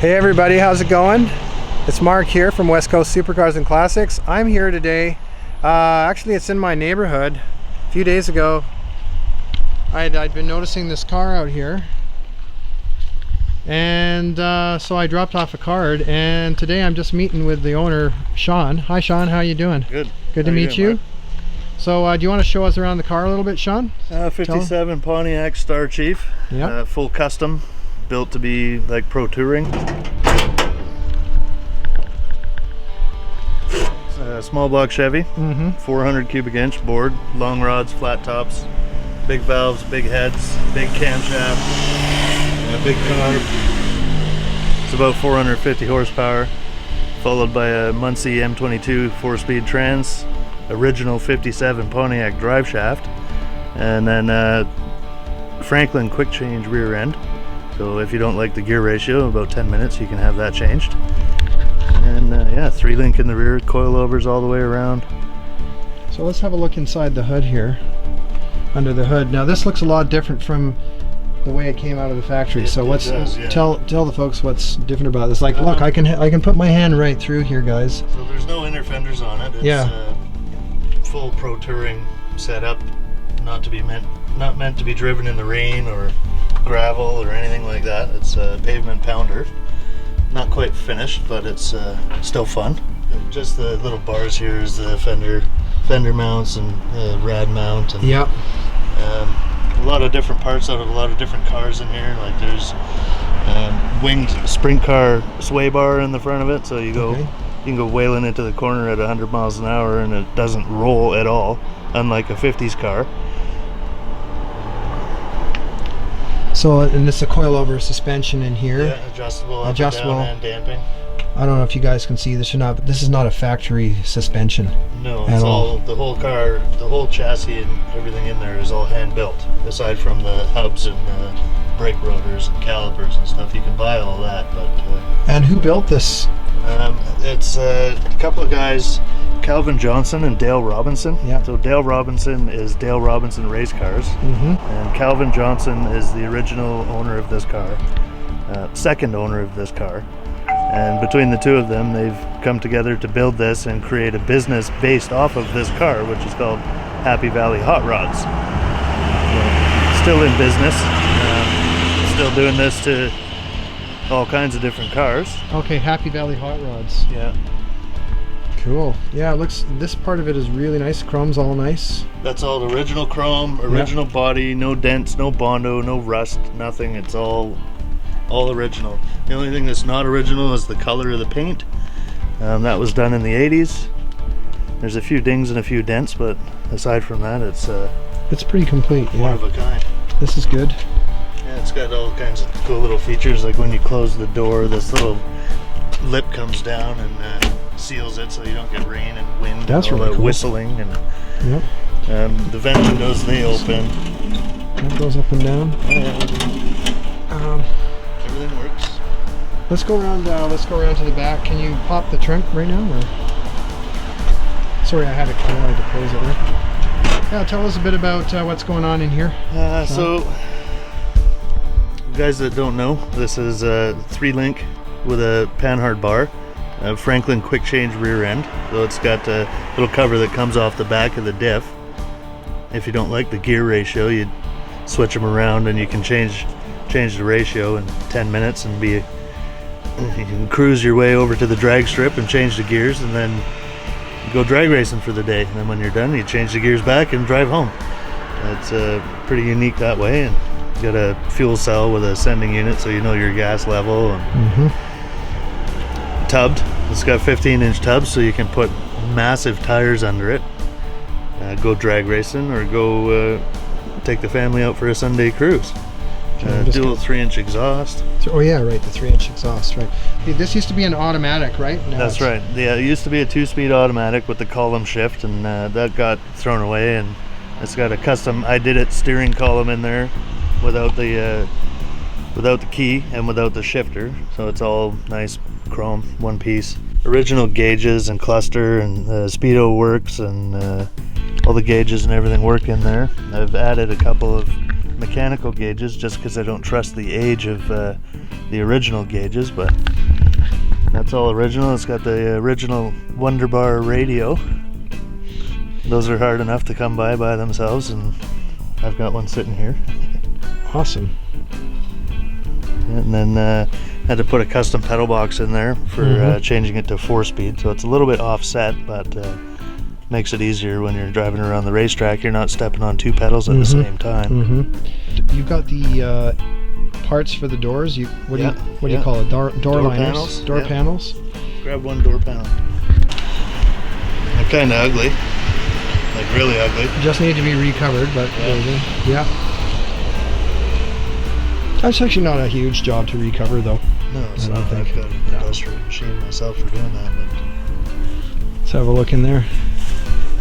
Hey everybody, how's it going? It's Mark here from West Coast Supercars and Classics. I'm here today. Actually, it's in my neighborhood. A few days ago, I'd been noticing this car out here, and so I dropped off a card. And today I'm just meeting with the owner, Sean. Hi, Sean. How you doing? Good. Good to meet you. So, do you want to show us around the car a little bit, Sean? 57 Pontiac Star Chief. Yeah. Full custom, built to be like pro touring. Small block Chevy, 400 cubic inch board, long rods, flat tops, big valves, big heads, big camshaft, big car. It's about 450 horsepower, followed by a Muncie M22 4-speed trans, original 57 Pontiac drive shaft, and then Franklin quick change rear end. So if you don't like the gear ratio, about 10 minutes you can have that changed. And yeah, 3-link in the rear, coilovers all the way around. So let's have a look inside the hood here, under the hood. Now this looks a lot different from the way it came out of the factory. So what's tell the folks what's different about this? Like, look, I can put my hand right through here, guys. So there's no inner fenders on it. It's full pro touring setup, not meant to be driven in the rain or gravel or anything like that. It's a pavement pounder. Not quite finished, but it's still fun. Just the little bars here is the fender mounts and rad mount, and a lot of different parts out of a lot of different cars in here. Like there's winged sprint car sway bar in the front of it, so you can go wailing into the corner at 100 miles an hour and it doesn't roll at all, unlike a 50s car. So, and it's a coilover suspension in here. Yeah, adjustable up and down and damping. I don't know if you guys can see this or not, but this is not a factory suspension. No, it's all the whole car, the whole chassis and everything in there is all hand built. Aside from the hubs and brake rotors and calipers and stuff, you can buy all that. But and who built this? It's a couple of guys, Calvin Johnson and Dale Robinson. Yeah. So Dale Robinson is Dale Robinson Race Cars, and Calvin Johnson is the original owner of this car, second owner of this car. And between the two of them, they've come together to build this and create a business based off of this car, which is called Happy Valley Hot Rods. So, still in business, still doing this to all kinds of different cars. Okay, Happy Valley Hot Rods. Yeah. Cool. Yeah, it looks, this part of it is really nice. Chrome's all nice. That's all original chrome, original body, no dents, no Bondo, no rust, nothing. It's all original. The only thing that's not original is the color of the paint. That was done in the 80s. There's a few dings and a few dents, but aside from that, it's pretty complete. One of a kind. This is good. Yeah, it's got all kinds of cool little features, like when you close the door, this little lip comes down and seals it so you don't get rain and wind. That's and all really cool. Whistling and the vent windows, they open. That goes up and down. Everything works. Let's go around. Let's go around to the back. Can you pop the trunk right now? Or? Sorry, I wanted to close it. Right? Yeah, tell us a bit about what's going on in here. So, guys that don't know, this is a 3-link with a Panhard bar, a Franklin quick change rear end. So it's got a little cover that comes off the back of the diff. If you don't like the gear ratio, you switch them around and you can change the ratio in 10 minutes and you can cruise your way over to the drag strip and change the gears, and then go drag racing for the day. And then when you're done, you change the gears back and drive home. It's pretty unique that way. And you got a fuel cell with a sending unit, so you know your gas level. And tubbed. It's got 15-inch tubs, so you can put massive tires under it. Go drag racing or go take the family out for a Sunday cruise. Dual 3-inch exhaust. Oh yeah, right, the 3-inch exhaust, right. This used to be an automatic, right? That's right. Yeah, it used to be a 2-speed automatic with the column shift, and that got thrown away, and it's got a custom I did it steering column in there without the key and without the shifter, so it's all nice chrome, one piece. Original gauges and cluster, and speedo works, and all the gauges and everything work in there. I've added a couple of mechanical gauges just because I don't trust the age of the original gauges, but that's all original. It's got the original Wunderbar radio. Those are hard enough to come by themselves, and I've got one sitting here. Awesome. And then had to put a custom pedal box in there for changing it to 4-speed, so it's a little bit offset, but makes it easier when you're driving around the racetrack. You're not stepping on 2 pedals at the same time. You've got the parts for the doors. What do you call it? Door liners, panels. door panels. Grab one door panel. They're kind of ugly, like really ugly. Just need to be recovered, but yeah. That's actually not a huge job to recover, though. No, it's not. I've got an industrial machine myself for doing that. But let's have a look in there.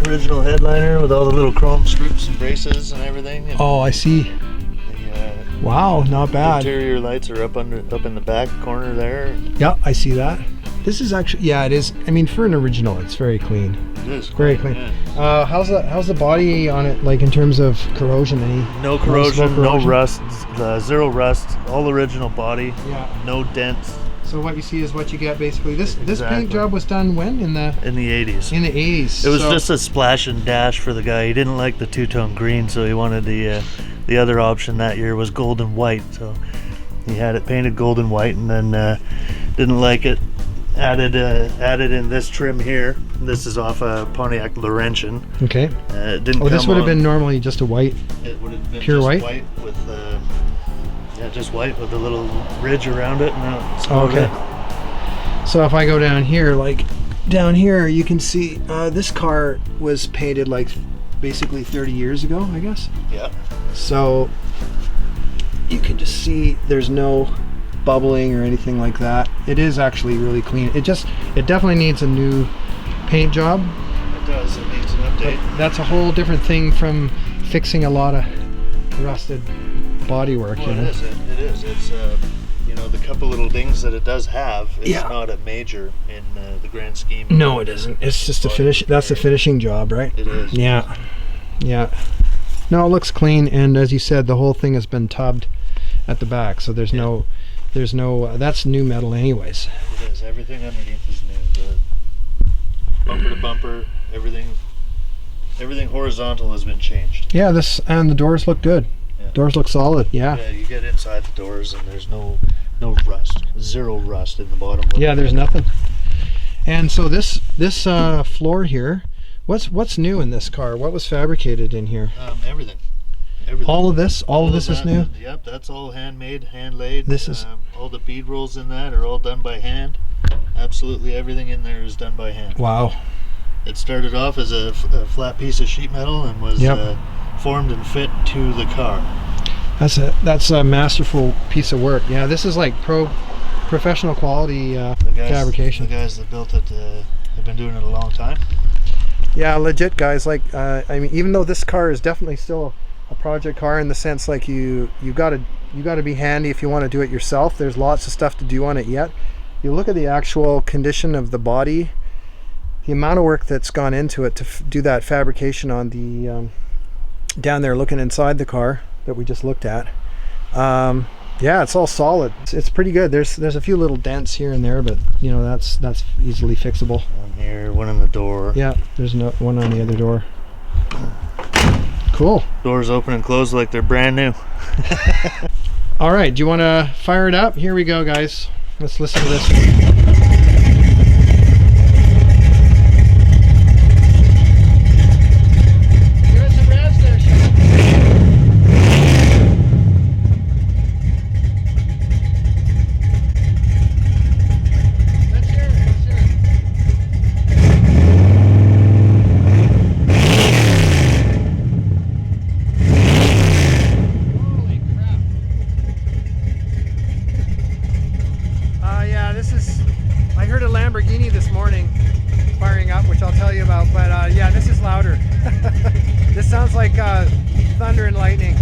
Original headliner with all the little chrome strips and braces and everything. And oh, I see. Wow, not bad. Interior lights are up in the back corner there. Yeah, I see that. This is actually, yeah, it is. I mean, for an original, it's very clean. It is very clean. Yeah. How's the body on it, like in terms of corrosion? No corrosion, no rust, 0 rust. All original body. Yeah. No dents. So what you see is what you get, basically. This paint job was done when? In the 80s. In the 80s. It was just a splash and dash for the guy. He didn't like the two-tone green, so he wanted the other option that year was gold and white. So he had it painted gold and white, and then didn't like it. Added in this trim here. This is off a Pontiac Laurentian. Okay. It didn't. Oh, this would have been normally just a white. It would have been pure just white with just white with a little ridge around it. And okay. So if I go down here, you can see this car was painted like basically 30 years ago, I guess. Yeah. So you can just see there's no bubbling or anything like that. It is actually really clean. It definitely needs a new paint job. It does. It needs an update. But that's a whole different thing from fixing a lot of rusted bodywork. Well, it is. It's the couple little things that it does have. It's not a major in the grand scheme. No, it isn't. It's just a finish. That's a finishing job, right? It is. Yeah. No, it looks clean, and as you said, the whole thing has been tubbed at the back, so there's no that's new metal anyways. It is. Everything underneath is new. The bumper to bumper, everything horizontal has been changed. Yeah, and the doors look good. Yeah. Doors look solid. Yeah. Yeah, you get inside the doors and there's no rust, 0 rust in the bottom. Yeah, there's nothing. And so this floor here, what's new in this car? What was fabricated in here? Everything. All of this is new? Yep, that's all handmade, hand laid. This is all the bead rolls in that are all done by hand. Absolutely everything in there is done by hand. Wow. It started off as a flat piece of sheet metal and was formed and fit to the car. That's a masterful piece of work. Yeah, this is like professional quality fabrication. The guys that built it have been doing it a long time. Yeah, legit guys. Like I mean, even though this car is definitely still a project car in the sense like you gotta be handy if you want to do it yourself. There's lots of stuff to do on it yet. You look at the actual condition of the body, the amount of work that's gone into it to do that fabrication on the down there looking inside the car that we just looked at. Yeah, it's all solid. It's pretty good. There's a few little dents here and there, but that's easily fixable. One here, one in the door. Yeah, there's one on the other door. Cool. Doors open and close like they're brand new. All right, do you want to fire it up? Here we go, guys. Let's listen to this. I heard a Lamborghini this morning firing up, which I'll tell you about, but yeah, this is louder. This sounds like thunder and lightning.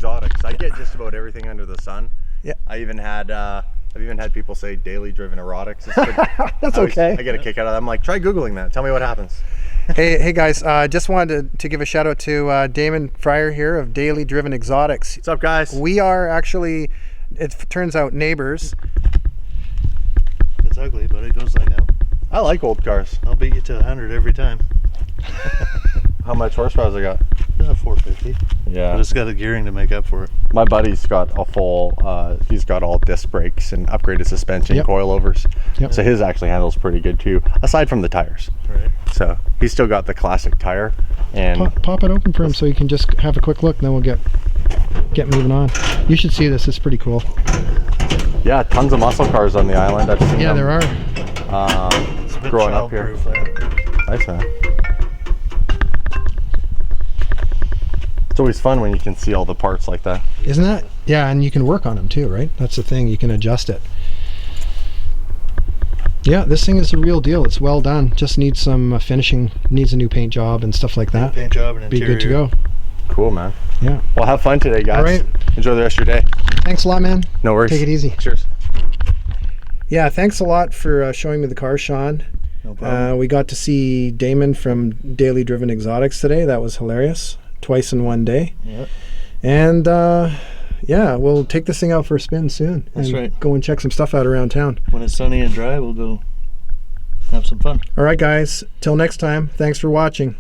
Exotics. I get just about everything under the sun. Yeah. I've even had people say daily driven erotics. It's pretty, That's okay. I get a kick out of that. I'm like, try Googling that. Tell me what happens. Hey guys, just wanted to give a shout out to Damon Fryer here of Daily Driven Exotics. What's up, guys? We are actually, it turns out, neighbors. It's ugly, but it goes like that. I like old cars. I'll beat you to 100 every time. How much horsepower has it got? 450. Yeah. But it's got a gearing to make up for it. My buddy's got a full, he's got all disc brakes and upgraded suspension, Yep. coilovers. Yep. So his actually handles pretty good too, aside from the tires. Right. So he's still got the classic tire. And Pop it open for him so you can just have a quick look, and then we'll get moving on. You should see this. It's pretty cool. yeah, tons of muscle cars on the island. I've seen Yeah, them, there are. It's a bit growing up here. childproof, Nice, man. It's always fun when you can see all the parts like that. Isn't that? Yeah, and you can work on them too, right? That's the thing. You can adjust it. Yeah, this thing is the real deal. It's well done. Just needs some finishing. Needs a new paint job and stuff like that. Paint job and Be interior. good to go. Cool, man. Yeah. Well, have fun today, guys. All right. Enjoy the rest of your day. Thanks a lot, man. No worries. Take it easy. Cheers. Yeah, thanks a lot for showing me the car, Sean. No problem. We got to see Damon from Daily Driven Exotics today. That was hilarious. Twice in one day. Yeah. And yeah, we'll take this thing out for a spin soon. That's and right. Go and check some stuff out around town. When it's sunny and dry, we'll go have some fun. All right, guys. Till next time. Thanks for watching.